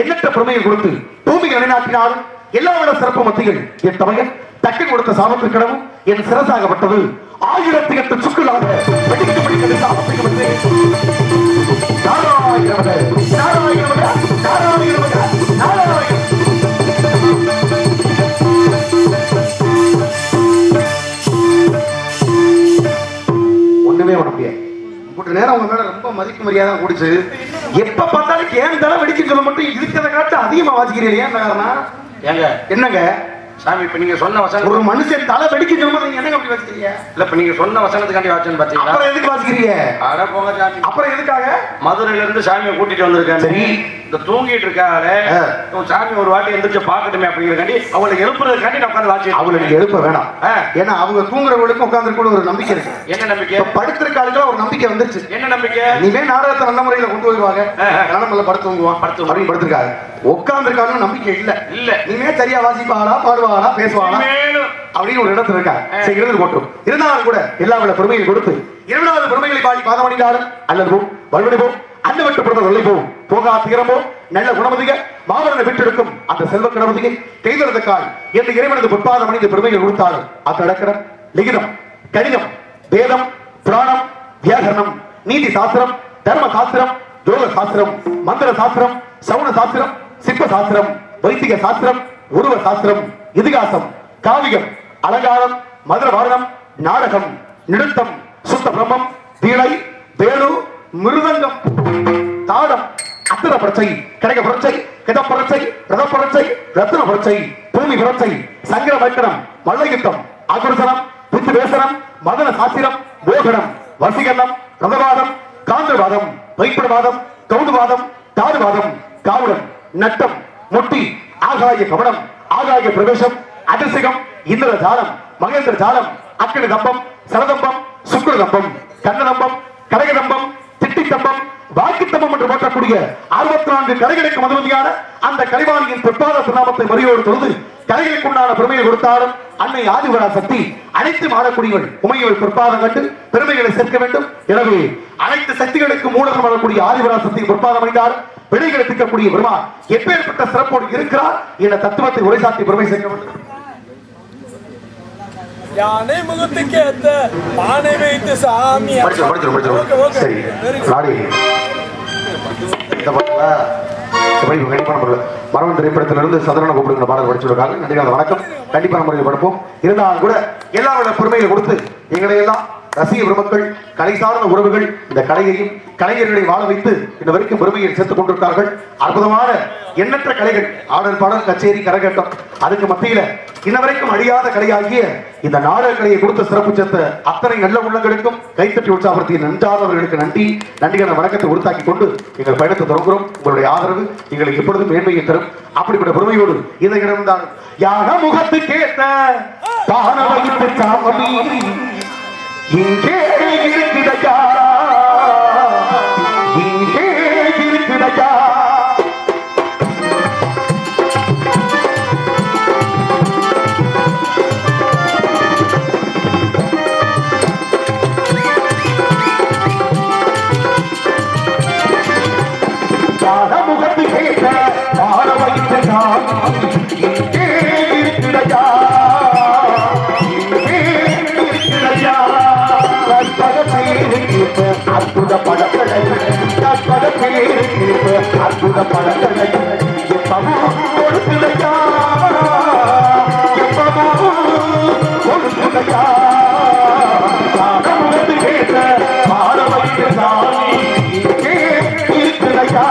எண்ணற்ற பிரமையை கொடுத்து பூமியை நிலைநாட்டினாலும் எல்லாவிட சிறப்பு மத்தியில் என் தமையன் தக்கை கொடுத்த சாபத்திற்கிடமும் என் சிரசாகப்பட்டது 1008 சுக்குகளாக வெடிக்க ஒண்ணுமே உட முடியாது. நேரம் உங்க மேல ரொம்ப மதிப்பு மரியாதை கூடிச்சு. எப்ப பார்த்தாலும் ஏன் தலை வெடிக்க சொல்ல மட்டும் இருக்கிறத காட்டு அதிகமா வாசிக்கிறீங்க. ஏன் காரணம்? ஏங்க என்னங்க சாமி, இப்ப நீங்க சொன்ன வசனம் ஒரு மனுஷன் தலை வெடிக்க சொல்லும்போது நீங்க என்னங்க அப்படி வாசிக்கிறீங்க? இல்ல இப்ப நீங்க சொன்ன வசனத்துக்காண்டி வாசன் பாத்தீங்களா? அப்புறம் எதுக்கு வாசிக்கிறீங்க? அட போங்க சாமி. அப்புறம் எதுக்காக? மதுரையில இருந்து சாமியை கூட்டிட்டு வந்திருக்கேன். சரி, இந்த தூங்கிட்டு இருக்காளே சாமி ஒரு வாட்டி எந்திரிச்சு பாக்கட்டுமே அப்படிங்கிறக்காண்டி அவளை எழுப்புறதுக்காண்டி நான் உட்காந்து வாசி. அவளை நீங்க எழுப்ப வேணாம். ஏன்னா அவங்க தூங்குறவங்களுக்கு உட்கார்ந்து கூட ஒரு நம்பிக்கை இருக்கு. என்ன நம்பிக்கை? படுத்திருக்காளுக்கு ஒரு நம்பிக்கை வந்துருச்சு. என்ன நம்பிக்கை? நீங்க நாடகத்தை நல்ல முறையில கொண்டு வருவாங்க, நல்ல படுத்து தூங்குவான் அப்படின்னு படுத்திருக்காரு. உட்கார்ந்துருக்காங்க நம்பிக்கை இல்ல. இல்ல நீங்க சரியா வாசிப்பாளா, பாடுவாளா, பேசுவாளா அப்படின்னு ஒரு இடத்துல இருக்கா. சரி போட்டும். இருந்தாலும் கூட எல்லா பெருமையை கொடுத்து 20வது பெருமைகளை பாடி பாதமணிந்தாலும் அல்லது வலுவடைவோம் அந்த வெட்டு பிறந்த வெள்ளைப்போம் போகா திகரமோ நல்ல குணமதிக மாவரனை பெற்றெடுக்கும் அந்த செல்வ கிணமதிகை கைதரதக்கால் என்று இறைவனது பொற்பாதம் அணிந்த பெருமைகள் கொடுத்தாலும் அது நடக்கிற லிகிதம், கணிதம், வேதம், புராணம், வியாகரணம், நீதி சாஸ்திரம், தர்ம சாஸ்திரம், யோக சாஸ்திரம், மந்திர சாஸ்திரம், சவுன சாஸ்திரம், சிற்ப சாஸ்திரம், வைத்திக சாஸ்திரம், உருவ சாஸ்திரம், இதிகாசம், காவியம், அலங்காரம், மதுர வாரணம், நாடகம், நிறுத்தம், சுத்த பிரம்மம், வீணை, வேணு, மிருதங்கம், தாடம், அத்தர பரச்சை, கடக பரச்சை, கிட பரச்சை, ரத பரச்சை, ரத்ன பரச்சை, பூமி பரச்சை, சங்கர வைக்கணம், மல்லயுத்தம், ஆகுர்சனம், புத்து வேசனம், மதன சாஸ்திரம், மோகனம், வசீகரணம், ரதவாதம், காந்தவாதம், வைப்படவாதம், கவுடுவாதம், தாடுவாதம், காவுடம், நட்டம், முட்டி, ஆகாய கவனம், ஆகாய பிரவேசம், அதிசயம், இந்திர ஜாலம், மகேந்திர ஜாலம், அக்கடி தம்பம், சரதம்பம், சுக்குர தம்பம், கண்ணதம்பம், கடகதம்பம், திட்டித்தம்பம், வாக்கித்தம்பம் என்று போற்றக்கூடிய 64 கலைகளுக்கு மதுமதியான அந்த கலைவாணியின் பொற்பாத திருநாமத்தை மரியோடு தொழுது கலைகளுக்குண்டான பெருமையை கொடுத்தாலும் அன்னை ஆதிவரா சக்தி அனைத்து ஆடக்கூடியவள் உமையோடு பொற்பாதம் கண்டு பெருமைகளை சேர்க்க வேண்டும். எனவே அனைத்து சக்திகளுக்கு மூலகம் வரக்கூடிய ஆதிவரா சக்தி பொற்பாதம் அணிந்தாலும் விடைகளை திக்கக்கூடிய பெருமா எப்பேற்பட்ட சிறப்போடு இருக்கிறார் என்ற தத்துவத்தை உரைசாட்டி பெருமை சேர்க்க வேண்டும். யானை முகத்துக்கு ஏத்த பானை வைத்து சாமி சரி நாடி இந்த மரவன் திரைப்படத்திலிருந்து சதுரன கூப்பிடுங்கிற பாடல் படிச்சுருக்காங்க. நன்றியான வணக்கம். கண்டிப்பான முறையில் படிப்போம். இருந்தாலும் கூட எல்லாரோட பெருமையை கொடுத்து எங்களை எல்லாம் ரசிக பெருமக்கள், கலை சார்ந்த உறவுகள் இந்த கலையையும் கலைஞர்களை வாழ வைத்து இந்த வரைக்கும் பெருமையை சேர்த்துக் கொண்டிருக்கார்கள். அற்புதமான எண்ணற்ற கலைகள், ஆடல், பாடல், கச்சேரி, கரகட்டம், அதுக்கு மத்தியில இன்னவரைக்கும் அழியாத கலையாகிய இந்த நாடக கலையை கொடுத்த சிறப்பு சேர்த்த அத்தனை நல்ல உள்ளங்களுக்கும் கைத்தட்டி உற்சாகப்படுத்திய நன்றாதவர்களுக்கு நன்றி. நன்றியான வணக்கத்தை உறுத்தாக்கி கொண்டு எங்கள் பயணத்தை தொடங்குகிறோம். உங்களுடைய ஆதரவு எங்களுக்கு எப்பொழுதும் மேன்மையை தரும். அப்படிப்பட்ட பெருமையோடு இந்த இடம்தான் யான முகத்து கேட்ட இங்கே இருக்குதையா இங்கே இருக்குதையா முகத்து கேட்ட பாட வைத்தா இங்கே இருக்குதையா அற்புத படங்களை அற்புத படங்களை எப்பவும் கொடுத்துடையா எப்பவும் கொடுத்துடையா முகத்து கேட்ட பாட வைத்தா இங்கே இருக்குதையா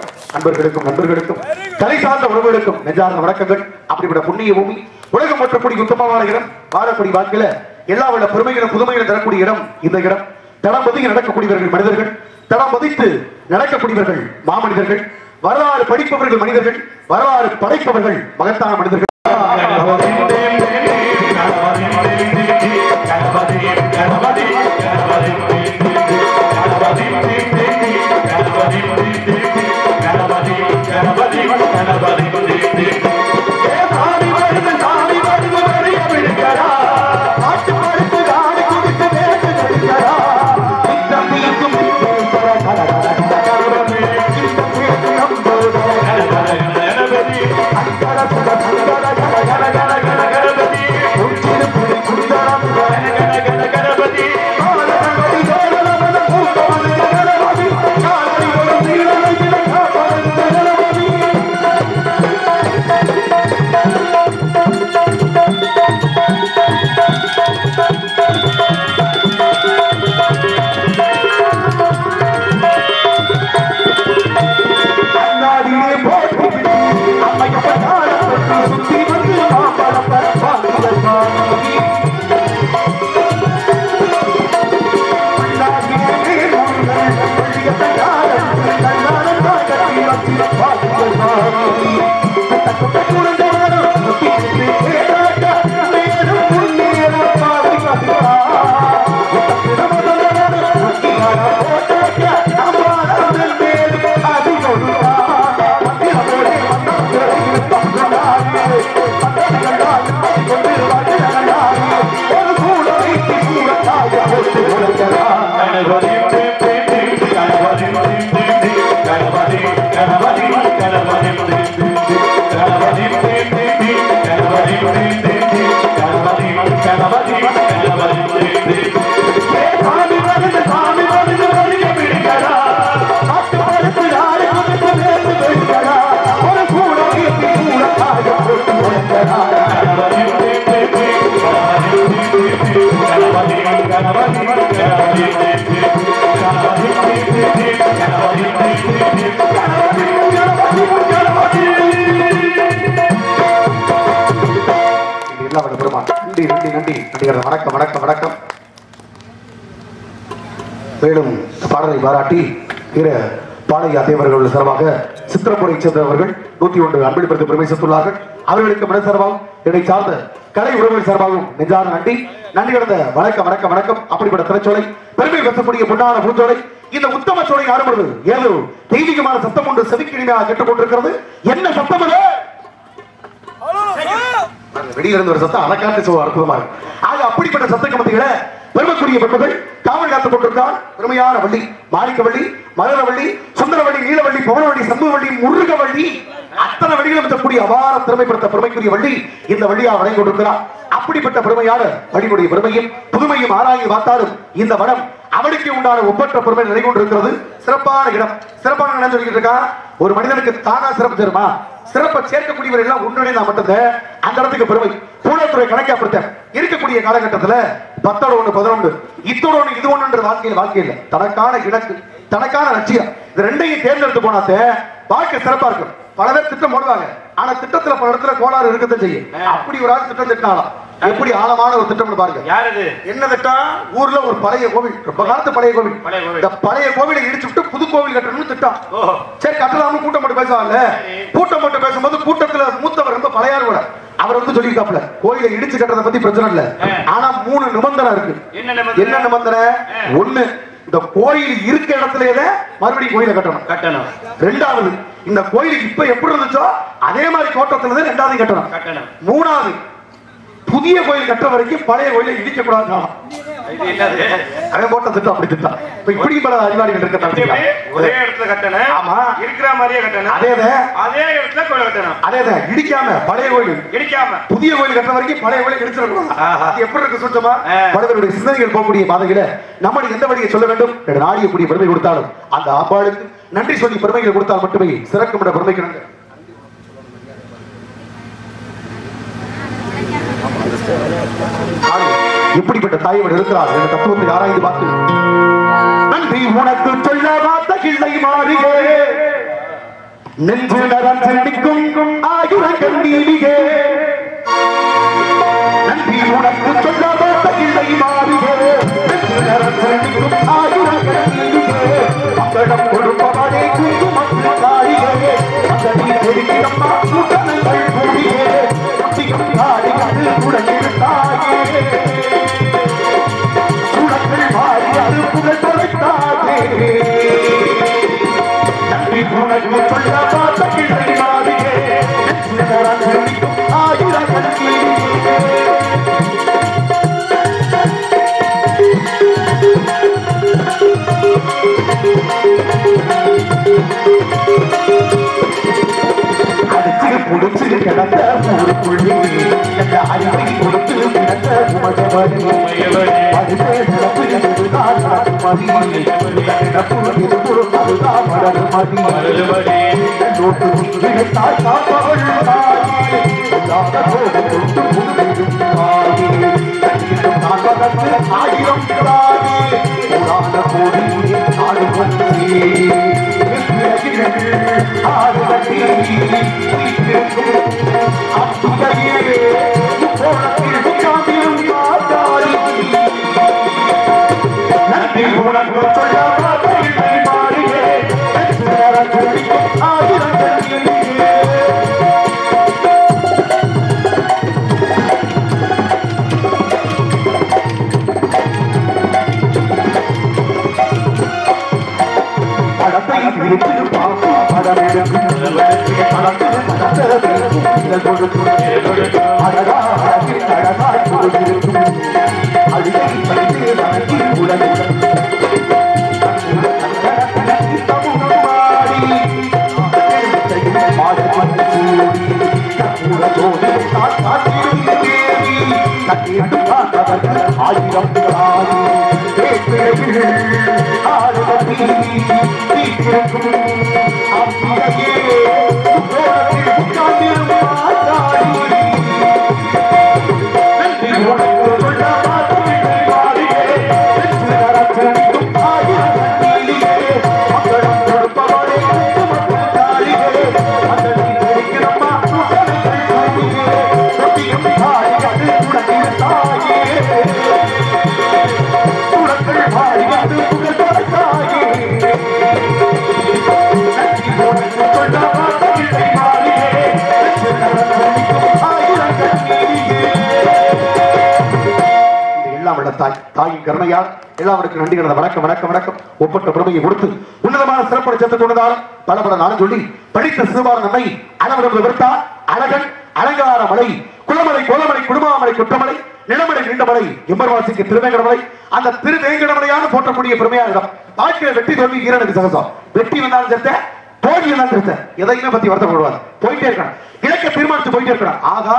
நண்பர்களுக்கும் கலை சார்ந்த உறவுகளுக்கும் நெஞ்சார்ந்த வணக்கங்கள். அப்படிப்பட்ட புண்ணிய பூமி உலகம் ஒற்றக்கூடிய உத்தமமான இடம், வாழக்கூடிய வாழ்க்கையில எல்லா விட பெருமைகளும் புதுமைகளும் தரக்கூடிய இடம் இந்த இடம். தடம் பதித்து நடக்கக்கூடியவர்கள் மனிதர்கள், தடம் பதித்து நடக்கக்கூடியவர்கள் மாமனிதர்கள், வரலாறு படிப்பவர்கள் மனிதர்கள், வரலாறு படைப்பவர்கள் மகத்தான மனிதர்கள். Para மேலும் பாடலை பாராட்டி பாளைய தேவர்கள் சார்பாக சித்திரமுறை சேர்ந்தவர்கள் 101 அன்பளிப்படுத்த பெருமை சேர்த்துள்ளார்கள். அவர்களுக்கு மன சார்பாகவும் என்னை சார்ந்த கலை உறவுகள் சார்பாகவும் நெஞ்சான நன்றி கடந்த வணக்கம் வணக்கம் வணக்கம். அப்படிப்பட்ட திரைச்சோலை பெருமை பேசக்கூடிய பொன்னான பூஞ்சோலை இந்த உத்தம சோலை ஆரம்பது ஏதோ தெய்வீகமான சத்தம் ஒன்று செவிக்கினிமையாக கேட்டுக்கொண்டிருக்கிறது. என்ன சத்தம் அது? வெளியிலிருந்து ஒரு சத்தம் அலக்காட்டு அற்புதமாக. ஆக அப்படிப்பட்ட சத்தக்கு மத்தியில பெருமக்குரிய பெண்கள் காவல் காத்துக் கொண்டிருந்தால் பெருமையான வள்ளி, மாணிக்கவள்ளி, மலரவள்ளி, சுந்தரவள்ளி, நீலவள்ளி, பவனவள்ளி, சம்புவள்ளி, முருகவள்ளி, அத்தனை வழிகளும் இருக்கக்கூடிய அபார திறமைப்படுத்த பெருமைக்குரிய வள்ளி இந்த வழியா வழங்கி கொண்டிருக்கிறார். அப்படிப்பட்ட பெருமையான வழிமுடைய பெருமையும் புதுமையும் ஆராய்ந்து பார்த்தாலும் இந்த வனம் அவனுக்கு உண்டான ஒப்பற்ற பெருமை நிலை கொண்டிருக்கிறது. சிறப்பான இடம். சிறப்பான இடம் சொல்லிட்டு இருக்கா. ஒரு மனிதனுக்கு தானா சிறப்பு தருமா? சிறப்பை சேர்க்கக்கூடியவர் எல்லாம் ஒன்றிணைந்தா மட்டும்தான் அந்த இடத்துக்கு பெருமை. பூனத்துறை கணக்காப்படுத்த இருக்கக்கூடிய காலகட்டத்தில் 10-1-11 இத்தோடு ஒன்று இது ஒன்று வாழ்க்கையில் தனக்கான இலக்கு தனக்கான லட்சியம் இது ரெண்டையும் தேர்ந்தெடுத்து போனாத்த வாழ்க்கை சிறப்பா இருக்கும். பல பேர் திட்டம் போடுவாங்க, ஆனா திட்டத்துல பல இடத்துல கோளாறு இருக்கத்தான் செய்யும். அப்படி ஒரு ஆள் திட்டம் திட்டினாலும் எப்படி ஆழமான ஒரு திட்டம் பாருங்க. என்ன திட்டம்? ஊர்ல ஒரு பழைய கோவில், ரொம்ப காலத்து பழைய கோவில், இந்த பழைய கோவிலை இடிச்சு விட்டு புது கோவில் கட்டணும்னு திட்டம். சரி கட்டலாம கூட்டம் போட்டு பேசுவாங்கல்ல. கூட்டம் போட்டு பேசும்போது கூட்டத்துல மூத்தவர் ரொம்ப பழையார் கூட அவர் வந்து சொல்லியிருக்காப்ல கோயிலை இடிச்சு கட்டுறதை பத்தி பிரச்சனை இல்ல, ஆனா 3 நிபந்தனை இருக்கு. என்ன நிபந்தனை? ஒண்ணு, இந்த கோயில் இருக்க இடத்துல மறுபடியும் கோயிலை கட்டணும். ரெண்டாவது, இந்த கோயில் இப்ப எப்படி இருந்துச்சோ அதே மாதிரி தோட்டத்துல ரெண்டாவது கட்டணும். மூணாவது, புதிய கோயில் கட்டுற வரைக்கும் பழைய கோயிலை இடிக்க கூடாது. அவன் போட்ட திட்டம் அப்படி திட்டம். இப்படி பல அதிகாரிகள் இருக்க ஒரே இடத்துல கட்டணும். ஆமா, இருக்கிற மாதிரியே கட்டணும். அதே இடத்துல கோயில் கட்டணும். அதேதான் இடிக்காம பழைய கோயில் இடிக்காம புதிய கோயில் கட்டுற வரைக்கும் பழைய கோயில் இடிச்சிடக்கூடாது. எப்படி இருக்கு சுத்தமா? பலவருடைய சிந்தனைகள் போகக்கூடிய பாதையில நம்மளை எந்த வழியை சொல்ல வேண்டும் நாடியக்கூடிய பெருமை கொடுத்தாலும் அந்த ஆப்பாளுக்கு நன்றி சொல்லி பெருமைகள் கொடுத்தால் மட்டுமே சிறக்கும் என்ற பெருமை கிடங்க. இப்படிப்பட்ட தாயோடு இருக்கிறார் என்ற தத்துவத்தை ஆராய்ந்து பார்த்து நன்றி உனக்கு சொல்ல வார்த்த கிள்ளை மாறியே நெஞ்சு நிற்கும் ஆயுரங்கள் நீடியே. நன்றி உனக்கு சொல்ல வார்த்த கிள்ளை மாறியே நெஞ்சு நிற்கும் ஆயுரங்கள் நீடியே. மக்களிடம் கொடுப்பவனே குங்கு மக்கள் தாழியே மக்களி பெருகிடம்மா கூட்டங்கள் கூடியே குட்டியும் தாடி அது குடங்கிருந்தாயே சுடங்கள் மாறி அது புகழ் தொலைத்தாதே. நன்றி உனக்கு சொல்ல பார்த்த கிளை மாறியே ஆயுரங்கள் புடிச்சு கிடந்த ஒரு புள்ளி அறிவை கொடுத்து கிடந்த உமகவடி அதுவே நடப்புதான் அதுதான் மலர்மதி நோட்டு முன்னிலைத்தாய் காப்பவள் தாயே கொடுத்து முன்னையும் தாயே கண்ணீரும் காண்பதற்கு 1000 தாயே புராண கோடி நாடு வந்து ஆடுகட்டி அப்படியே நன்றி உனக்கு சொல்ல மாறியே கருணையால் எல்லாருக்கும் நன்றி கடந்த வணக்கம் வணக்கம் வணக்கம். ஒப்பற்ற பெருமையை கொடுத்து உன்னதமான சிறப்படை சேர்த்துக் கொண்டதாலும் பல பல நாளும் சொல்லி படித்த சிறுபார நம்மை அளவிடம் விவர்த்தார் அழகன் அலங்கார மலை குளமலை கோலமலை குடும்பமலை குற்றமலை நிலமலை நீண்டமலை எம்பர்வாசிக்கு திருவேங்கடமலை அந்த திருவேங்கடமலையான போற்றக்கூடிய பெருமையான இடம். வாழ்க்கையில வெற்றி தோல்வி ஈரனுக்கு சகசம். வெற்றி வந்தாலும் சேர்த்த தோல்வி வந்தாலும் சேர்த்த எதையுமே பத்தி வருத்தப்படுவார். போயிட்டே இருக்கணும், இலக்க தீர்மானிச்சு போயிட்டே இருக்கணும். ஆகா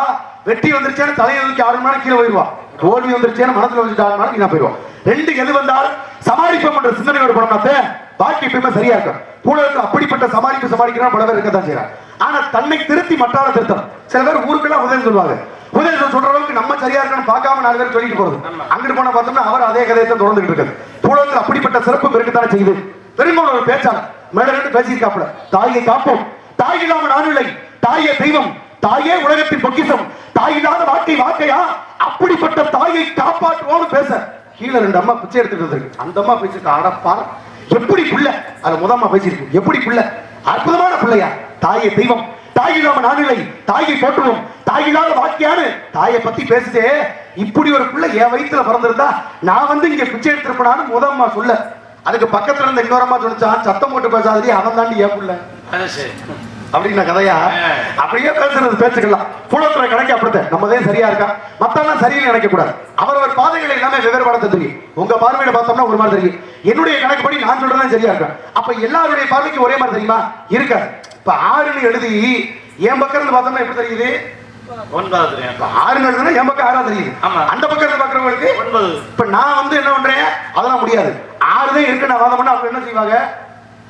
வெற்றி வந்துருச்சேன்னு தலையை தூக்கி 6 மணி கீழே போயிடுவா, தோல்வி வந்துருச்சேன்னு மனசுல வச்சுட்டு 6 மணி நான் போயிடுவோம். ரெண்டு எது வந்தாலும் சமாளிப்போம் என்ற சிந்தனையோட படம்னாத்தே வாழ்க்கை எப்பயுமே சரியா இருக்கும். பூலகத்தில் அப்படிப்பட்ட சமாளிக்கிறான் பல பேர் இருக்கத்தான் செய்யறாங்க. ஆனா தன்னை திருத்தி மற்றால திருத்தம். சில பேர் ஊருக்கெல்லாம் உதவி சொல்லுவாங்க. உதவி சொல்ற அளவுக்கு நம்ம சரியா இருக்கணும் பார்க்காம 4 பேர் சொல்லிட்டு போறது. அங்கிட்டு போன பார்த்தோம்னா அவர் அதே கதையை தான் தொடர்ந்துட்டு இருக்காரு. பூலகத்தில் அப்படிப்பட்ட சிறப்பு இருக்கத்தானே செய்யுது. பெருங்கோட ஒரு பேச்சாளர் மேலிருந்து பேசியிருக்காப்புல, தாயை காப்போம், தாய் இல்லாம நானும் இல்லை, தாயே தெய்வம், தாயே உலகத்தின் பொக்கிசம், தாய் இல்லாத வாக்கையா, அப்படிப்பட்ட தாயை காப்பாற்றுவோம்னு பேச கீழே 2 அம்மா பிச்சை எடுத்துட்டு இருக்கு. அந்த அம்மா பேசிட்டு அடப்பார் எப்படி புள்ள, அது முதம்மா பேசிருக்கு எப்படி புள்ள, அற்புதமான பிள்ளையா, தாயே தெய்வம், தாய் இல்லாம நான் இல்லை, தாயை போற்றுவோம், தாய் இல்லாத வாக்கியான்னு தாயை பத்தி பேசிட்டே இப்படி ஒரு பிள்ளை என் வயிற்றுல பிறந்திருந்தா நான் வந்து இங்க பிச்சை எடுத்திருப்பேனான்னு முதம்மா சொல்ல. அதுக்கு பக்கத்துல இருந்த இன்னொரு அம்மா சொல்லிச்சான், சத்தம் போட்டு பேசாதே அவன் தாண்டி ஏன் புள்ள அப்படின்னா கதையா. அப்படியே பேசுறது பேச்சுக்கலாம். புலத்துல கணக்கு அப்படித்தான் நம்மதே சரியா இருக்கா மத்தெல்லாம் சரியில்லை நினைக்க கூடாது. அவரவர் பாதைகளை எல்லாமே வெவ்வேறு படத்தை தெரியும். உங்க பார்வையில பார்த்தோம்னா ஒரு மாதிரி தெரியும், என்னுடைய கணக்குப்படி நான் சொல்றதுதான் சரியா இருக்கேன். அப்ப எல்லாருடைய பார்வைக்கு ஒரே மாதிரி தெரியுமா இருக்காது. இப்ப 6ன்னு எழுதி என் பக்கம் இருந்து பார்த்தோம்னா எப்படி தெரியுது 9. 6ன்னு எழுதுனா என் பக்கம் 6ஆ தெரியுது. அந்த பக்கம் இருந்து பாக்குறவங்களுக்கு 9. இப்ப நான் வந்து என்ன பண்றேன் அதெல்லாம் முடியாது, 6 தான் இருக்கு நான் வாதம் பண்ண அவங்க என்ன செய்வாங்க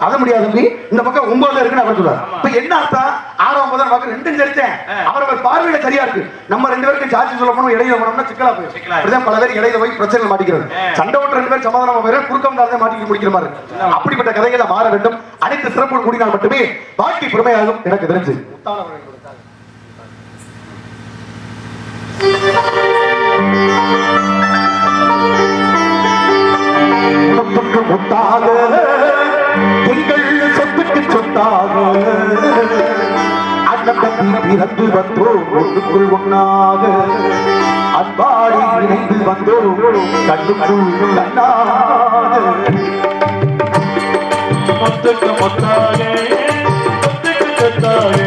அத முடியாது. இந்த பக்கம் 9 இருக்குன்னு அவர் சொல்றாரு. இப்ப என்ன அர்த்தம் 6 9 பக்கம் 2 தெரிஞ்சேன். அவரவர் பார்வையில சரியா இருக்கு. நம்ம 2 பேருக்கு சாட்சி சொல்ல போனோம் இடையில போனோம்னா சிக்கலா போயிடும். இப்படிதான் பல பேர் இடையில போய் பிரச்சனை மாட்டிக்கிறது. சண்டை விட்டு 2 பேர் சமாதானமா போயிடும், குறுக்கம் தான் மாட்டிட்டு முடிக்கிற மாதிரி. அப்படிப்பட்ட கதைகளை மாற வேண்டும். அனைத்து சிறப்புகள் கூடினால் மட்டுமே வாழ்க்கை பெருமையாகும் எனக்கு தெரிஞ்சு. முத்தாக எங்கள் சொத்துக்கு சொத்தாக அண்ணன் பிறந்து வந்தோம் ஒன்றுக்குள் ஒன்னாக அன்பாடி இணைந்து வந்தோம் கண்ணுக்குள் கண்ணாக மொத்துக்கு மொத்தாக சொத்துக்கு சொத்தாக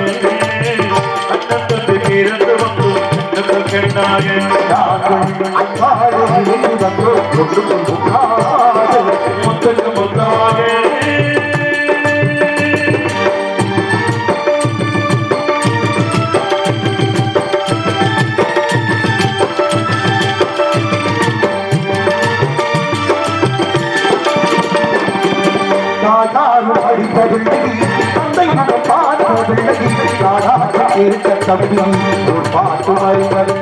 அண்ணன் தம்பி பிறந்து வந்தோம் கண்ணாக அன்பாடி இணைந்து வந்தோம் ஒன்றுக்குள் ஒன்னாக மொத்துக்கு மொத்தாக படித்தவில்லை தந்தை மனம் பார்த்தவில்லை நாடாக இருக்க தம்பி ஒரு பாட்டு அறிவர்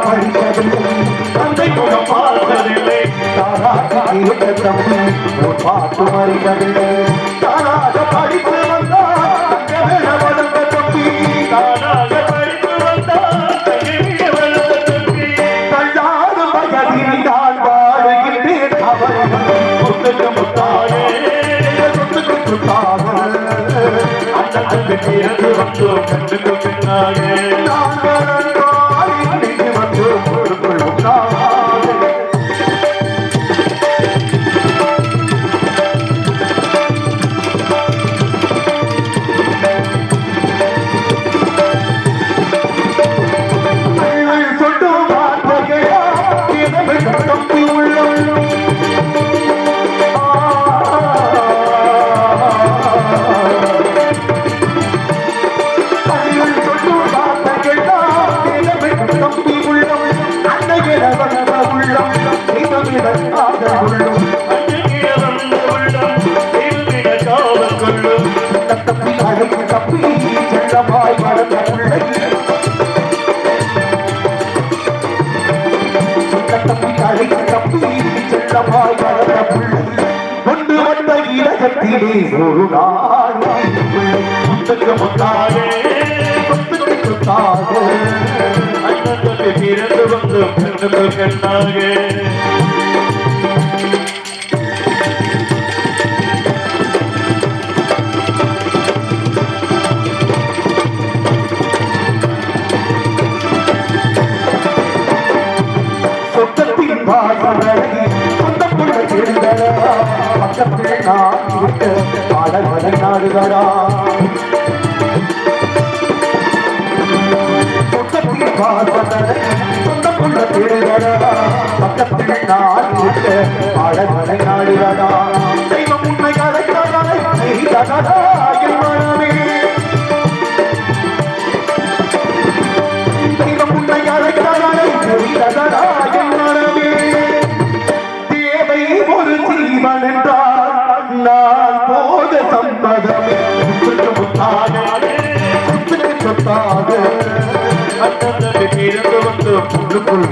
படித்தவில்லை தந்தை மனம் பார்த்ததில்லை நாடாக இருக்க தம்பி ஒரு பாட்டு அறிவதில்லை தானாக படித்து வந்தார் தம்பி தானாக படித்து வந்தார் ஒரு நாள் பிறந்து வந்து கண்ணாக பாடல்களை நாடுகளா சொந்த கொண்ட தேடுகளா பக்கத்தில் நாடு பாடல்களை நாடுகளா தெய்வம் உண்மை கலைத்தாலே என் மனமே தெய்வம் உண்மை கலைத்தாலே என் மனமே தேவை ஒரு ஜீவன் என்றால் நான் போத சம்மதமே சொத்தாக இருந்து வந்து புண்ணுக்குள்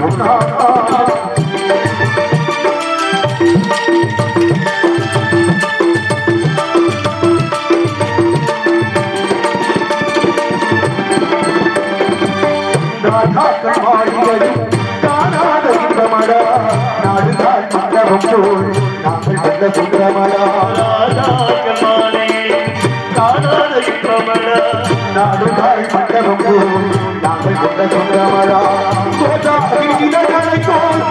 காணாத இன்பமடா நாடுகால் மண்டபம் போல் நாங்கள் வந்த சுந்தரமடா காணாத இன்பமடா நாடுகால் மண்டபம் போல் நாங்கள் வந்த சுந்தரமடா சோதாவின் இதழ்களை போல்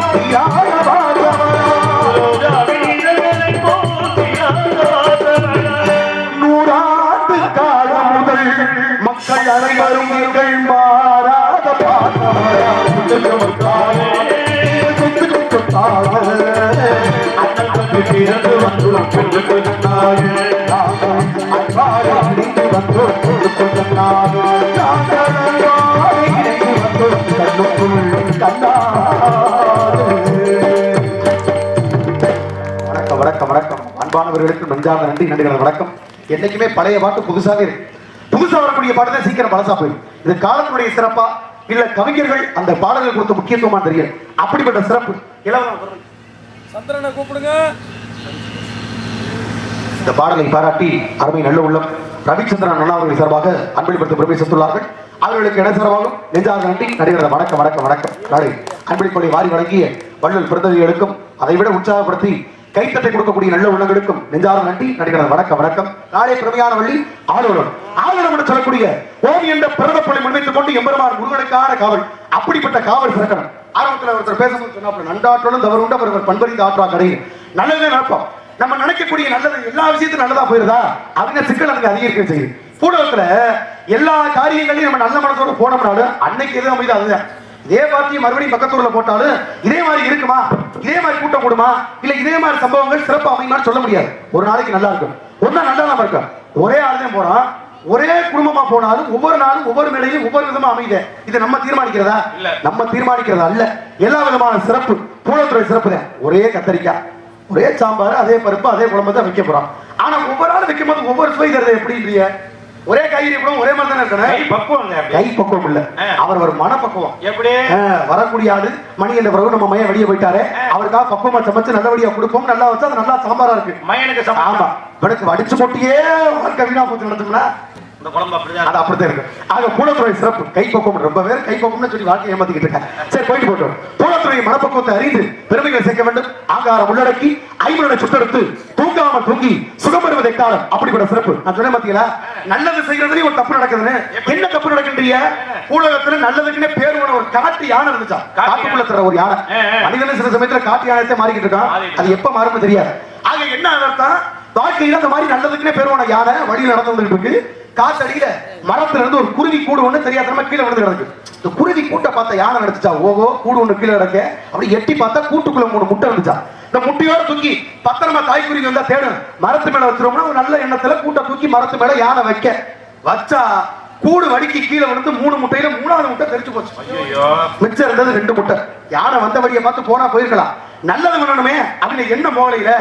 நூறாண்டு காலம் முதல் மக்கள் அனைவரும் எங்கள் மாறாத பாசமடா வணக்கம் வணக்கம் அன்பானவர்களுக்கு நெஞ்சார்ந்த நன்றி நன்றிகள் வணக்கம். என்னைக்குமே பழைய பாட்டு புதுசாக இருக்கு. புதுசா வரக்கூடிய பாட்டு தான் சீக்கிரம் பழசா போயிடும். இது காலத்துடைய சிறப்பா இல்ல கவிஞர்கள் அந்த பாடல்கள் கொடுத்த முக்கியத்துவமா தெரியும். அப்படிப்பட்ட சிறப்பு சந்திரனை கூப்பிடுங்க. இந்த பாடலை பாராட்டி அருமை நல்ல உள்ளம் ரவிச்சந்திரன் அண்ணா அவர்கள் சார்பாக அன்பளிப்படுத்த பெருமை சேர்த்துள்ளார்கள். அவர்களுக்கு என்ன சார்பாகும் நெஞ்சார்ந்த நன்றி நடிகர் வணக்கம் வணக்கம் வணக்கம். நாளை அன்பளிப்பை வாரி வழங்கிய வள்ளல் பிறந்தவர்களுக்கும் அதை விட உற்சாகப்படுத்தி கைத்தட்டை கொடுக்கக்கூடிய நல்ல உள்ளங்களுக்கும் நெஞ்சார்ந்த நன்றி நடிகர் வணக்கம் வணக்கம். நாளை பிரமையான வள்ளி ஆளுநர் என்று சொல்லக்கூடிய ஓம் என்ற பிறந்தப்பள்ளி முன்வைத்துக் கொண்டு எம்பெருமான் முருகனுக்கான காவல். அப்படிப்பட்ட காவல் சிறக்கணும். ஆரம்பத்தில் ஒருத்தர் பேசும்போது சொன்னாப்புல நண்டாற்றோடும் தவறு உண்டு அவர் பண்பறிந்த ஆற்றா கடையில் நல்லதே நடப்போம். நம்ம நினைக்கக்கூடிய நல்லது எல்லா விஷயத்தையும் நல்லதா போயிருதா அவங்க சிக்கல் நமக்கு அதிகரிக்க செய்யுது. பூடகத்துல எல்லா காரியங்களையும் நம்ம நல்ல மனசோட போனோம்னாலும் அன்னைக்கு எது அமைது அதுதான். இதே பார்ட்டியை மறுபடியும் பக்கத்தூர்ல போட்டாலும் இதே மாதிரி இருக்குமா, இதே மாதிரி கூட்டம் கூடுமா, இல்ல இதே மாதிரி சம்பவங்கள் சிறப்பு அமையுமான்னு சொல்ல முடியாது. ஒரு நாளைக்கு நல்லா இருக்கும், ஒரு நாள் நல்லா நம்ம இருக்கும். ஒரே ஆளுதான் போறோம், ஒரே குடும்பமா போனாலும் ஒவ்வொரு நாளும் ஒவ்வொரு நிலையிலும் ஒவ்வொரு விதமா அமையுது. இதை நம்ம தீர்மானிக்கிறதா? நம்ம தீர்மானிக்கிறதா அல்ல. எல்லா விதமான சிறப்பு பூலத்துறை சிறப்பு தான். ஒரே கத்தரிக்காய், ஒரே சாம்பார், அதே பருப்பு, அதே குழம்பு தான் வைக்க போறோம். ஆனா ஒவ்வொரு ஆளும் வைக்கும் போது ஒவ்வொரு சுவை தருது. எப்படின்றிய ஒரே காய்கறி கூட ஒரே மாதிரி தானே இருக்கணும். கை பக்குவம் இல்ல, அவர் ஒரு மனப்பக்குவம். எப்படி வரக்கூடிய ஆளு மணி என்ற பிறகு நம்ம மையம் வெளியே போயிட்டாரு, அவருக்காக பக்குவமா சமைச்சு நல்லபடியா கொடுப்போம். நல்லா வச்சா அது நல்லா சாம்பாரா இருக்கு. மயனுக்கு ஆமா எனக்கு வடிச்சு போட்டியே வாழ்க்கை வீணா போச்சு நடத்துங்களா அப்படித்தான் இருக்கு. ஆக பூலத்துறை சிறப்பு கை பக்குவம். ரொம்ப பேர் கை பக்குவம்னு சொல்லி வாழ்க்கை ஏமாத்திக்கிட்டு இருக்காங்க. சரி போயிட்டு போட்டோம். பூலத்துறை மனப்பக்குவத்தை அறிந்து பெருமைகளை சேர்க்க வேண்டும். ஆங்காரம் உள்ளடக்கி ஐம்பது சுத்தெடுத்து தூங்காம தூங்கி சுகம் பெறுவதை காலம். அப்படிப்பட்ட சிறப்பு நான் சொன்னேன் பாத்தீங்களா. நல்லது செய்யறதுலயும் ஒரு தப்பு நடக்குதுன்னு. என்ன தப்பு நடக்கின்ற பூலகத்துல நல்லதுக்குன்னே பேர் போன ஒரு காட்டு யானை இருந்துச்சா. காட்டுக்குள்ள தர ஒரு யானை மனிதன சில சமயத்துல காட்டு யானையத்தை மாறிக்கிட்டு இருக்கான். அது எப்ப மாறும்னு தெரியாது. ஆக என்ன அர்த்தம், வாழ்க்கையில அந்த மாதிரி நல்லதுக்குன்னே பேர் போன யானை வழியில் நடந்து வந்துட்டு இருக்கு. காத்தடியில மரத்துல இருந்து ஒரு குருவி கூடு ஒண்ணு தெரியாதமா கீழே விழுந்து கிடக்கு. இந்த குருவி கூட்டை பார்த்த யானை நினைச்சா ஓகோ கூடு ஒண்ணு கீழே கிடக்க. அப்படி எட்டி பார்த்தா கூட்டுக்குள்ள 3 முட்டை இருந்துச்சா. இந்த முட்டையோட தூக்கி பத்திரமா தாய்க்குருவி வந்தா தேடும் மரத்து மேல வச்சிருவோம்னா ஒரு நல்ல எண்ணத்துல கூட்டை தூக்கி மரத்து மேல யானை வைக்க வச்சா கூடு வடிக்கு கீழே விழுந்து 3 முட்டையில 3வது முட்டை தெரிச்சு போச்சு. மிச்சம் இருந்தது 2 முட்டை. யானை வந்த வழியை பார்த்து போனா போயிருக்கலாம். நல்லது பண்ணணுமே அப்படின்னு என்ன மோகலையில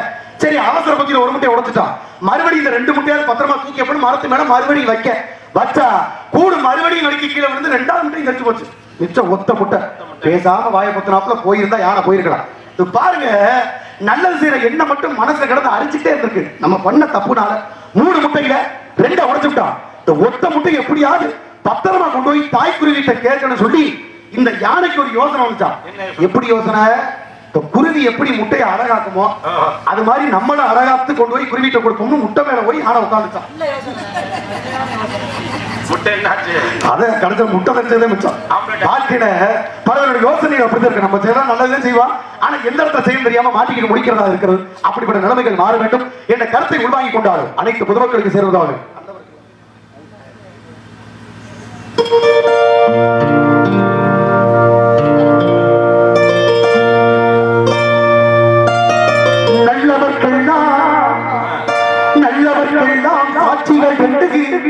சரி அவசர பத்தியில ஒரு முட்டையை உடைச்சிட்டான். மறுபடியும் இந்த 2 முட்டையாவது பத்திரமா தூக்கி எப்படி மரத்து மேல மறுபடியும் வைக்க வச்சா கூடு மறுபடியும் வடிக்கு கீழே விழுந்து 2வது முட்டையும் தெரிச்சு போச்சு. மிச்சம் ஒத்த முட்டை. பேசாம வாய பத்தினாப்புல போயிருந்தா யானை போயிருக்கலாம். இது பாருங்க, நல்லது செய்யற எண்ணம் மட்டும் மனசுல கிடந்து அரிச்சுட்டே இருக்கு. நம்ம பண்ண தப்புனால 3 முட்டையில 2 உடைச்சுட்டான். இந்த ஒத்த முட்டை எப்படியாவது பத்திரமா கொண்டு போய் தாய்க்குருவிட்ட கேட்கணும்னு சொல்லி இந்த யானைக்கு ஒரு யோசனை வந்துச்சான். எப்படி யோசனை, குருவி எப்படி முட்டையை அழகாக்குமோ அது மாதிரி நம்மளும் அழகாத்து கொண்டு போய் குருவிட்ட கொடுப்போம்னு முட்டை மேல போய் யானை உட்காந்துச்சான். அத கடைசியில் முட்டை வச்சதே மிச்சம். வாழ்க்கையில பலருடைய யோசனை அப்படிதான் இருக்கு. நம்ம செய்யலாம் நல்லதுதான் செய்வான், ஆனா எந்த இடத்துல செய்ய தெரியாம மாட்டிக்கிட்டு முடிக்கிறதா இருக்கிறது. அப்படிப்பட்ட நிலைமைகள் மாற வேண்டும் என்ற கருத்தை உள்வாங்கி கொண்டாடும் அனைத்து பொதுமக்களுக்கு சேருவதாக. சாட்சிகள்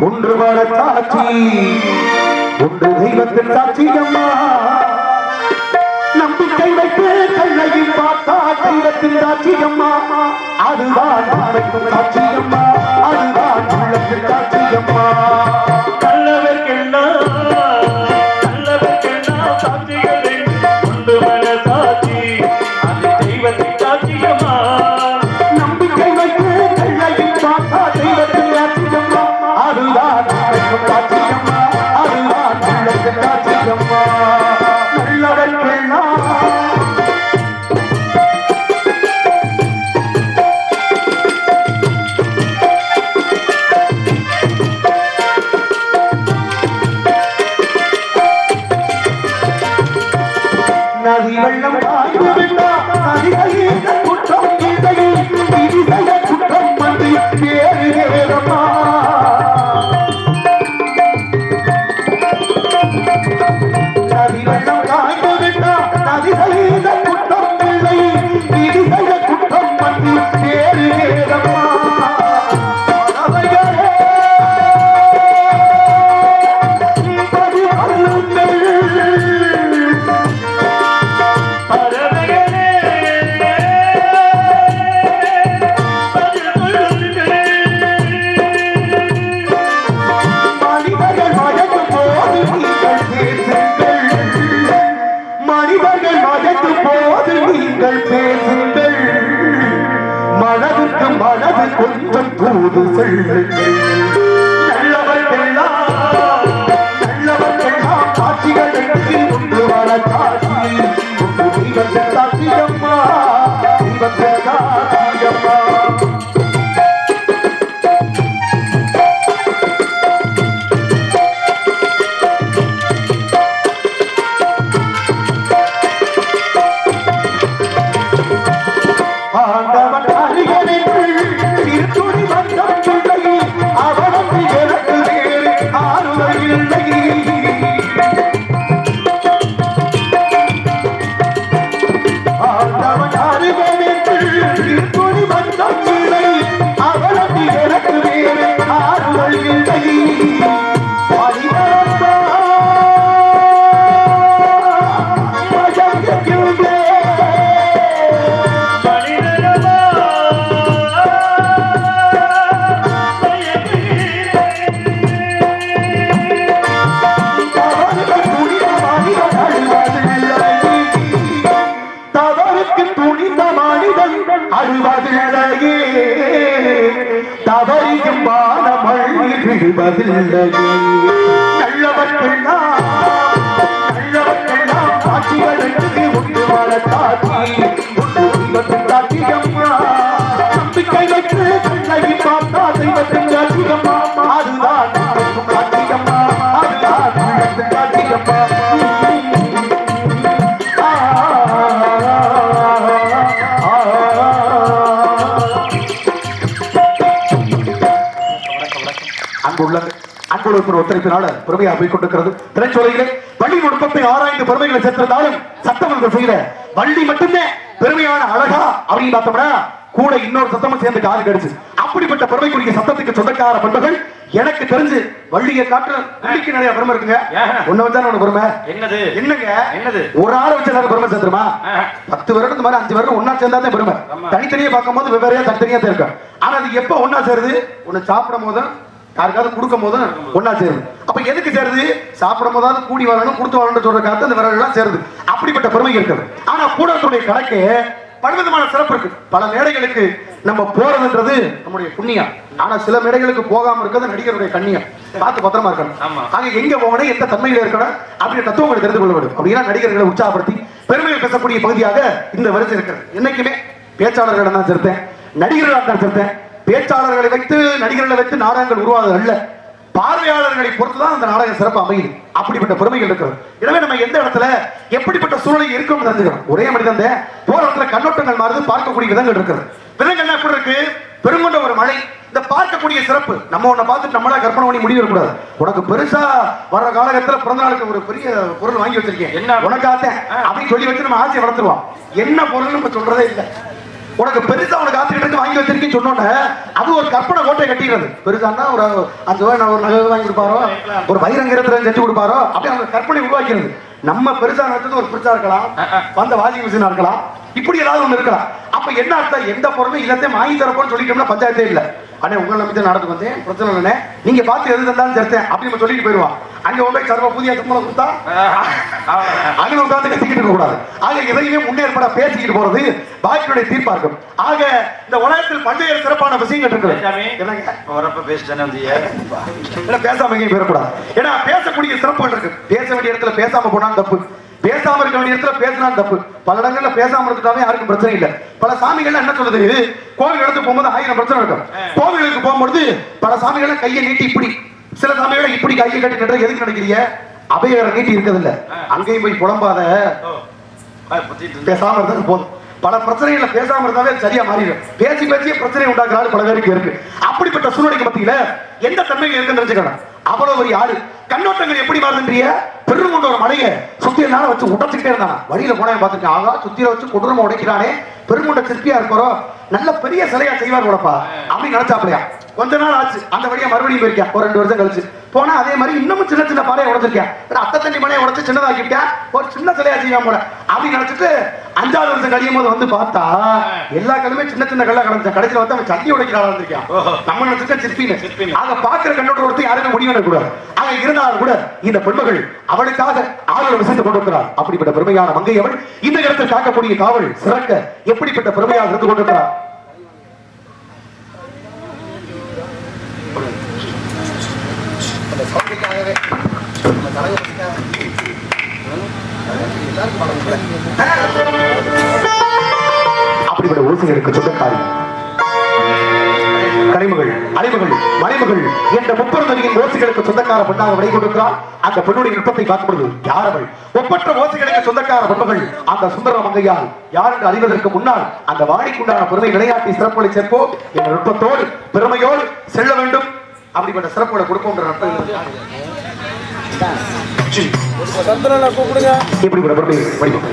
ஒன்று வர சாட்சி, ஒன்று தெய்வத்தின் சாட்சியம்மா. நம்பிக்கை வைத்து கல்லையும் பார்த்தா தெய்வத்தின் சாட்சியம்மா. அதுதான் சாட்சியம்மா, அதுதான் உள்ளத்தின் சாட்சியம்மா. நல்லவர்க்கெல்லாம் சாட்சிகளை ஒன்று வர சாட்சி, அது தெய்வத்தின் சாட்சியம்மா. நம்பிக்கை வைத்து கல்லையும் பார்த்தா தெய்வத்தின் சாட்சியம்மா. அதுதான் சாட்சியம்மா, அதுதான் உள்ளத்தின் சாட்சியம்மா. நல்லவர்க்கெல்லாம் நதி வெள்ளம் பாய்ந்து விட்டா நதிகளில் குற்றம் இடையில் விதிசைய குற்றம் வந்து வேறு வேறம்மா. நதி வெள்ளம் பாய்ந்து விட்டா நதிகளில் குற்றம் இல்லை, விதிசைய குற்றம் வந்து வேறு வேறம்மா. மனதுக்கு மனது கொஞ்சம் தூது செல்லுங்கள். நல்லவர்களெல்லாம் சாட்சிகள் ஒன்று வர சாட்சி, ஒன்று தெய்வத்தின் சாட்சியம்மா, தெய்வத்தின் சாட்சியம்மா. ஆண்டவன் அருகனில் திருத்துணி வந்தம் இல்லை, அவனுக்கு எனக்கு வேறு ஆறுதல் இல்லை. ஆண்டவன் அருகனில் திருத்துணி வந்தம் இல்லை, அவனுக்கு எனக்கு வேறு ஆறுதல் இல்லை. அழுவதில்லையே, தவறியும் பானமழி விழுவதில்லையே. நல்லவர்க்கெல்லாம் சாட்சிகள் ஒன்று வர சாட்சி, ஒன்று தெய்வத்தின் சாட்சியம்மா. நம்பிக்கை வைத்து கண்ணை பார்த்தா தெய்வத்தின் சாட்சியம்மா. அதுதான் சாட்சியம்மா, அதுதான் சாட்சியம்மா. அன்புள்ள ஒத்துழைப்பினால பெருமையாக போய் கொண்டிருக்கிறது. திரைச்சோலையிலே வள்ளி நுட்பத்தை ஆராய்ந்து பெருமைகளை சேர்த்திருந்தாலும் சட்டமன்றம் செய்யற வள்ளி மட்டுமே பெருமையான அழகா அப்படின்னு பார்த்தோம்னா கூட இன்னொரு சத்தமும் சேர்ந்து காது கடிச்சு. அப்படிப்பட்ட பெருமைக்குரிய சத்தத்துக்கு சொந்தக்கார பண்புகள் எனக்கு தெரிஞ்சு வள்ளியை காட்டுற வள்ளிக்கு நிறைய பெருமை இருக்குங்க. ஒண்ணு வச்சா பெருமை என்னங்க, ஒரு ஆளை வச்சு எல்லாரும் பெருமை சேர்த்துருமா? 10 வருடத்து மாதிரி 5 வருடம் ஒன்னா சேர்ந்தாதான் பெருமை. தனித்தனியா பார்க்கும் போது வெவ்வேறையா தனித்தனியா தான் இருக்கும். ஆனா அது எப்ப ஒன்னா சேருது? ஒண்ணு சாப்பிடும் போது, யாருக்காவது கொடுக்கும் போது ஒன்னா சேருது. அப்ப எதுக்கு சேருது? சாப்பிடும் போதாவது கூடி வரணும், கொடுத்து வரணும்னு சொல்ற காத்து அந்த விரலாம் சேருது. அப்படிப்பட்ட பெருமை இருக்குது. ஆனா கூடத்துடைய கணக்கு பலவிதமான சிறப்பு இருக்கு. பல மேடைகளுக்கு நம்ம போறதுன்றது நம்முடைய புண்ணியம். ஆனா சில மேடைகளுக்கு போகாம இருக்கிறது நடிகருடைய கண்ணியம். பார்த்து பத்திரமா இருக்கணும். அங்க எங்க போகணும், எந்த தன்மையில இருக்கணும் அப்படின்ற தத்துவங்களை தெரிந்து கொள்ள வேண்டும். அப்படின்னா நடிகர்களை உற்சாகப்படுத்தி பெருமையை பேசக்கூடிய பகுதியாக இந்த வரிசை இருக்கிறது. என்னைக்குமே பேச்சாளர்களை தான் சேர்த்தேன், நடிகர்களாக தான் சேர்த்தேன். பேச்சாளர்களை வைத்து நடிகர்களை வைத்து நாடகங்கள் உருவாது அல்ல. பார்வையாளர்களை பொறுத்துதான் அந்த நாடக சிறப்பு அமையுது. அப்படிப்பட்ட பெருமைகள் இருக்கிறது. எனவே நம்ம எந்த இடத்துல எப்படிப்பட்ட சூழலை இருக்கும் தெரிஞ்சுக்கணும். ஒரே மனிதன் போற இடத்துல கண்ணோட்டங்கள் மாறுது, பார்க்கக்கூடிய விதங்கள் இருக்கிறது. விதங்கள்லாம் எப்படி இருக்கு? பெருங்கொண்ட ஒரு மலை, இந்த பார்க்கக்கூடிய சிறப்பு. நம்ம ஒண்ணு பார்த்துட்டு நம்மளா கற்பனை பண்ணி முடிவு கூடாது. உனக்கு பெருசா வர்ற காலகட்டத்தில் பிறந்த நாளுக்கு ஒரு பெரிய பொருள் வாங்கி வச்சிருக்கேன், என்ன உனக்காக அப்படின்னு சொல்லி வச்சு நம்ம ஆசையை வளர்த்துருவோம். என்ன பொருள் நம்ம சொல்றதே இல்லை. உனக்கு பெருசா உனக்கு ஆசைக்கிட்டு வாங்கி வச்சிருக்கேன்னு சொன்னோன்னே அது ஒரு கற்பனை கோட்டை கட்டிடுறது. பெருசானா ஒரு 5 ரூபாய் ஒரு நகை வாங்கி கொடுப்பாரோ, ஒரு வைரங்கிரத்துல செஞ்சு கொடுப்பாரோ, அப்படி அவங்க கற்பனை உருவாக்கிறது. நம்ம பெருசா நடத்தது ஒரு பெருசா இருக்கலாம், வந்த வாஷிங் மிஷினா இருக்கலாம், இப்படி ஏதாவது ஒண்ணு இருக்கலாம். அப்ப என்ன அர்த்தம்? எந்த பொருளும் இல்லத்தையும் வாங்கி தரப்போன்னு சொல்லிட்டோம்னா பஞ்சாயத்தே இல்லை. அண்ணே உங்களை நம்பித்தான் நடந்து வந்தேன், பிரச்சனை இல்லைண்ணே, நீங்க பார்த்து எது தந்தாலும் சேர்த்தேன் அப்படின்னு நம்ம சொல்லிட்டு போயிடுவான். அங்க உண்மை சர்வ புதிய சம்பளம் கொடுத்தா அங்க உட்காந்து கத்திக்கிட்டு இருக்க கூடாது. ஆக எதையுமே முன்னேற்பட பேசிக்கிட்டு போறது பாக்கியுடைய தீர்ப்பா இருக்கும். ஆக இந்த உலகத்தில் பல்வேறு சிறப்பான விஷயங்கள் இருக்கு. பேசாம எங்கேயும் போயிடக்கூடாது. ஏன்னா பேசக்கூடிய சிறப்புகள் இருக்கு. பேச வேண்டிய இடத்துல பேசாம போனாலும் தப்பு, பேசாம இருக்க வேண்டிய இடத்துல பேசினாலும் தப்பு. பல இடங்கள்ல பேசாம இருந்துட்டாவே யாருக்கும் பிரச்சனை இல்லை. பல சாமிகள் என்ன சொல்றது, கோவில் இடத்துக்கு போகும்போது 1000 பிரச்சனை இருக்கும். கோவிலுக்கு போகும்போது பல சாமிகள் கையை நீட்டி இப்படி, சில சாமிகளை இப்படி கையை கட்டி நின்று எதுக்கு நினைக்கிறீங்க? அபயகர நீட்டி இருக்கிறது இல்ல, அங்கேயும் போய் புலம்பாத, பேசாம இருந்தாலும் போதும். பல பிரச்சனைகளை பேசாம இருந்தாலே சரியா மாறிடும். பேசி பேசிய பிரச்சனை உண்டாக்குறாரு பல பேருக்கு இருக்கு. அப்படிப்பட்ட சூழ்நிலைக்கு மத்தியில எந்த தன்மைகள் இருக்குன்னு தெரிஞ்சுக்கணும். அவ்வளவு ஒரு யாரு கண்ணோட்டங்கள் எப்படி மாறுதுன்றிய பெருங்கொண்ட ஒரு மலையை சுத்தி என்னால வச்சு உடைச்சுக்கிட்டே இருந்தாங்க. வழியில போன பார்த்துருக்கேன், ஆகா சுத்தியில வச்சு கொடூரமா உடைக்கிறானே, பெருங்கொண்ட சிற்பியா இருக்கிறோ, நல்ல பெரிய சிலையா செய்வார் உடப்பா அப்படின்னு நினைச்சாப்பலையா. கொஞ்ச நாள் ஆச்சு, அந்த வழியா மறுபடியும் போயிருக்கேன். ஒரு 2 வருஷம் கழிச்சு போனா அதே மாதிரி இன்னமும் சின்ன சின்ன பாறையை உடைச்சிருக்கேன். அத்தை தண்ணி மலையை உடைச்சு சின்னதாக்கிட்டேன், ஒரு சின்ன சிலையா செய்யாம போல அப்படின்னு நினைச்சிட்டு 5வது வருஷம் கழியும் போது வந்து பார்த்தா எல்லா கல்லுமே சின்ன சின்ன கல்லா கிடந்துச்சு. கடைசியில் வந்து அவன் சட்டி உடைக்கிறாள் இருந்திருக்கான். நம்ம நினைச்சிட்டு சிற்பின்னு ஆக பாக்குற கண்ணோட ஒருத்தர் யாருமே முடிவு கூடாது. ஆக இருந்தாலும் கூட இந்த பெண்மகள் அவளுக்காக ஆளுநர் விசைத்து கொண்டிருக்கிறார். அப்படிப்பட்ட பெருமையான மங்கை அவள் இந்த இடத்தில் காக்கக்கூடிய காவல் சிறக்க எப்படிப்பட்ட பெருமையாக இருந்து கொண்டிருக்கிறார். அப்படிப்பட்ட ஓசைகளுக்கு சொந்தக்காரி கனிமகள், அலைமகள், மலைமகள் என்ற முப்பெருந்தொகையின் ஓசைகளுக்கு சொந்தக்கார பெண்ணாக விடை கொண்டிருக்கிறார். அந்த பெண்ணுடைய நுட்பத்தை பார்க்கும்போது யார் அவள்? ஒப்பற்ற ஓசைகளுக்கு சொந்தக்கார பெண்மகள் அந்த சுந்தர மங்கையால் யார் என்று அறிவதற்கு முன்னால் அந்த வாடிக்குண்டான பெருமை விளையாட்டி சிறப்புகளை சேர்ப்போம் என்ற நுட்பத்தோடு பெருமையோடு செல்ல வேண்டும். அப்படிப்பட்ட சிறப்புகளை கொடுப்போம். இப்படிப்பட்ட பெருமை வடிவம்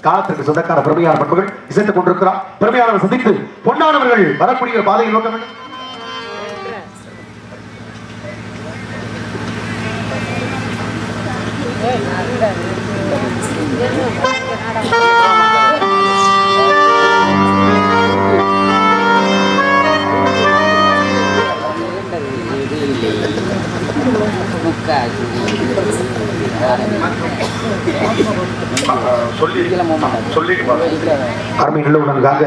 காலத்திற்கு சொந்தக்கார பெருமையான பண்புகள் இசைத்துக் கொண்டிருக்கிறார். பெருமையானவர் சந்தித்து பொன்னானவர்கள் வரக்கூடிய பாதையை நோக்க வேண்டும். அருமை நல்லுடனுக்காக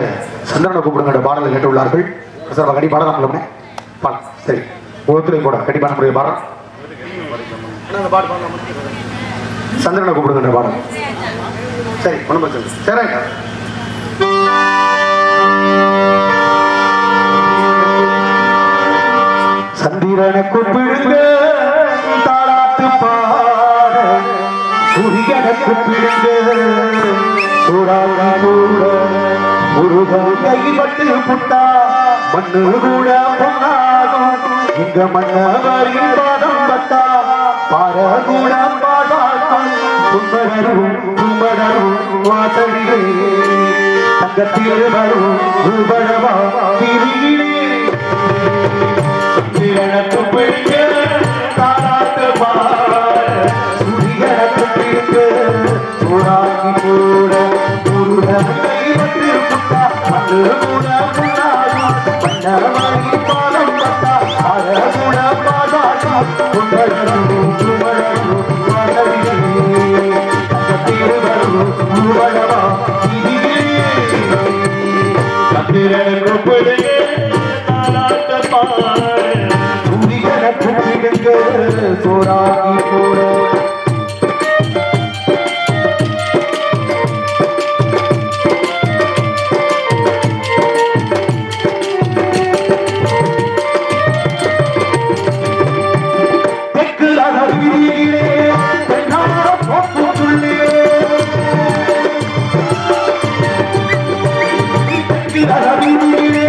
சந்திரனை கூப்பிடுங்க பாடலை கேட்டுள்ளார்கள். கடி பாடலாம் சரி ஒருத்தரை போட கடி பாட முடிய பாடம் சந்திரனை கூப்பிடுங்க பாடல். சரி ஒன்றும் சரி சந்திரனை கூப்பிடுங்க தாளாத்து பாட சூரியனை கூப்பிடுங்க சூடாவா கூட முருகன் கைப்பட்டு புட்டா மண்ணு கூட பொன்னாகும் இங்க மன்னவரின் பாதம் பட்டா பார கூட பாடாட்டும் கும்பரரும் கும்பரரும் வாசலிலே தங்கத்தில் வரும் ரூபடவா திரியிலே சந்திரனுக்கு பிடிக்க தாராட்டு பாட சூரியனுக்கு பிடிக்க சூடாக்கி கூட முருகன் கைப்பட்டு புட்டா மண்ணு கூட பொன்னாகும் மன்னவரின் பாதம் பட்டா பார கூட பாடாட்டும் கும்பரரும் கும்பரரும் வாசலிலே தங்கத்தில் வரும் ரூபடவா திரியிலே சந்திரனுக்கு பிடிக்க சோராகி போட தெற்கு அகவிலே போட்டுள்ளே தெற்கு அகவிலே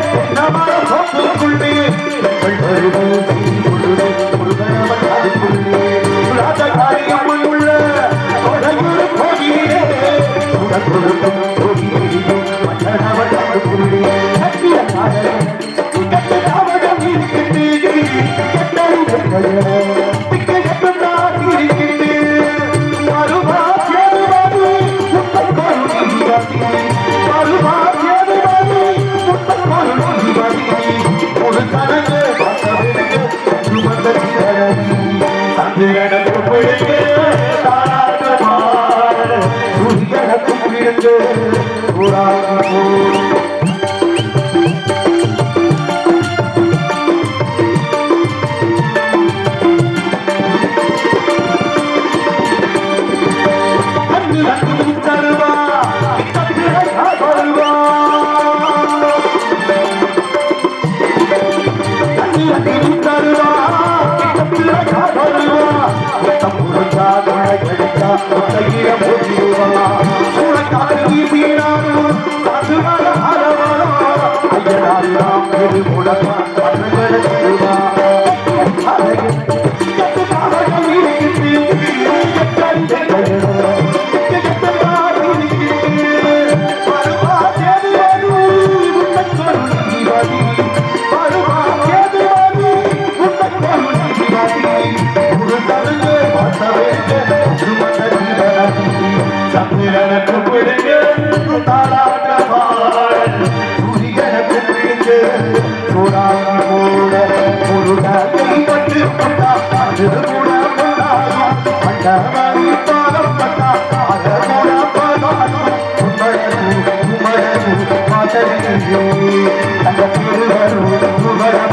போட்டுள்ளே சூரியனுக்கு பிடிக்க சூடாகி போட பட்டு பட்டா அது கூட கொண்டாடும் மண்டபடி பாலம் பட்டா அது கூட பாடும் உமரது மாதவி அந்த திருவரும்